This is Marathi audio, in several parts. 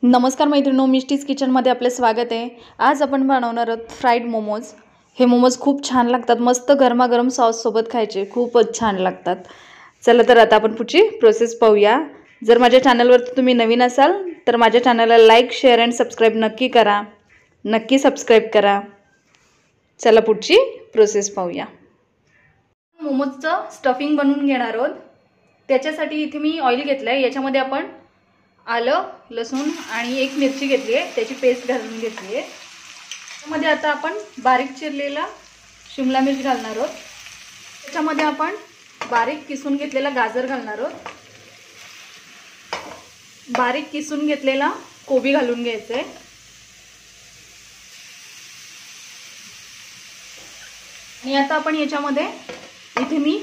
नमस्कार मैत्रिणींनो, मिष्टीज किचनमध्ये आपले स्वागत आहे। आज आपण बनवणार आहोत फ्राईड मोमोज। हे मोमोज खूप छान लागतात, मस्त गरमागरम सॉस सोबत खायचे खूपच छान लागतात। चला तर आता आपण पुढची प्रोसेस पाहूया। जर माझ्या चॅनलवर तुम्ही नवीन असाल तर माझ्या चॅनलला लाईक, शेअर आणि सबस्क्राइब नक्की करा, नक्की सबस्क्राइब करा। चला पुढची प्रोसेस पाहूया। मोमोजचं स्टफिंग बनवून घेणार आहोत। त्याच्यासाठी इथे मी ऑइल घेतलंय, याच्यामध्ये आपण आलं, लसूण आणि एक मिरची घेतली आहे, त्याची पेस्ट घालून घेतली आहे। त्यामध्ये आता आपण बारीक चिरलेला शिमला मिर्च घालणार आहोत। त्याच्यामध्ये आपण बारीक किसून घेतलेला गाजर घालणार आहोत। बारीक किसून घेतलेला कोबी घालून घ्यायचा आहे। आणि आता आपण याच्यामध्ये इथे मी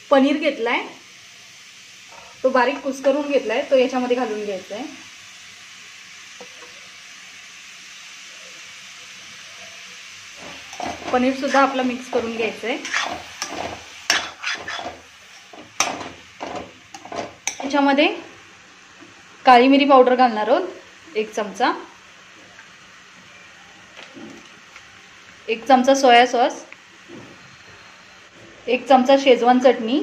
पनीर घेतलाय, तो बारीक कुस्करून घेतलाय, तो याच्यामध्ये घालून घ्यायचा आहे। पनीर सुद्धा आपला मिक्स करून घ्यायचं आहे। याच्यामध्ये काळी मिरी पावडर घालणार आहोत, 1 चमचा, 1 चमचा सोया सॉस, 1 चमचा शेजवान चटणी,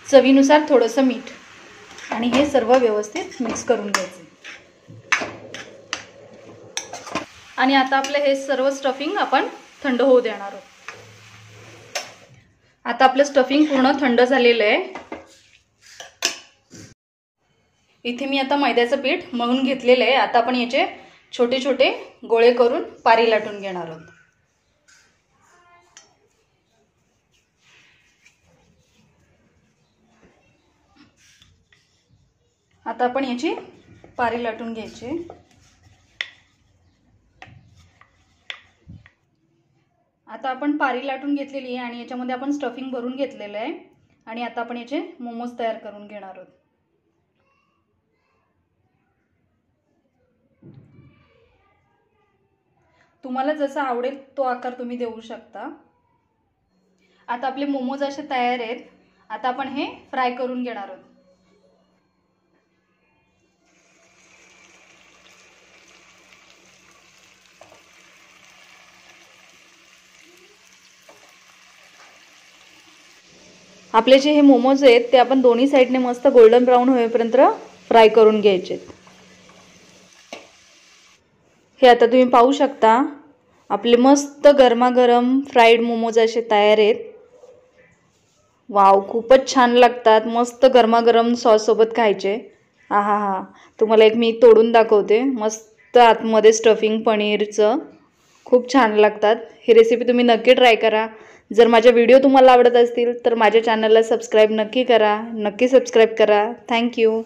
चवीनुसार थोडंसं मीठ, आणि हे सर्व व्यवस्थित मिक्स करून घ्यायचे। आणि आता आपले हे सर्व स्टफिंग आपण थंड होऊ देणार आहोत। आता आपलं स्टफिंग पूर्ण थंड झालेलं आहे। इथे मी आता मैद्याचं पीठ मळून घेतलेलं आहे। आता आपण याचे छोटे छोटे गोळे करून पारी लाटून घेणार आहोत। आता आपण याची पारी लाटून घ्यायची। आता आपण पारी लाटून घेतलेली आहे आणि याच्यामध्ये आपण स्टफिंग भरून घेतलेलं आहे। आणि आता आपण याचे मोमोज तयार करून घेणार आहोत। तुम्हाला जसा आवडेल तो आकार तुम्ही देऊ शकता। आता आपले मोमोज असे तयार आहेत। आता आपण हे फ्राय करून घेणार आहोत। आपले जे हे मोमोज आहेत ते आपण दोन्ही साइडने मस्त गोल्डन ब्राउन होईपर्यंत फ्राय करून घ्यायचे। हे आता तुम्ही पाहू शकता, आपले मस्त गरमागरम फ्राईड मोमोज असे तयार आहेत। वाव, खूपच छान लागतात, मस्त गरमागरम सॉस सोबत खायचे। आहा, तुम्हाला एक मी तोडून दाखवते, मस्त आतमध्ये स्टफिंग पनीरचं, खूप छान लागतात। ही रेसिपी तुम्ही नक्की ट्राय करा। जर माझे व्हिडिओ तुम्हाला आवडत असतील तर माझ्या चॅनलला सबस्क्राइब नक्की करा, नक्की सबस्क्राइब करा। Thank you.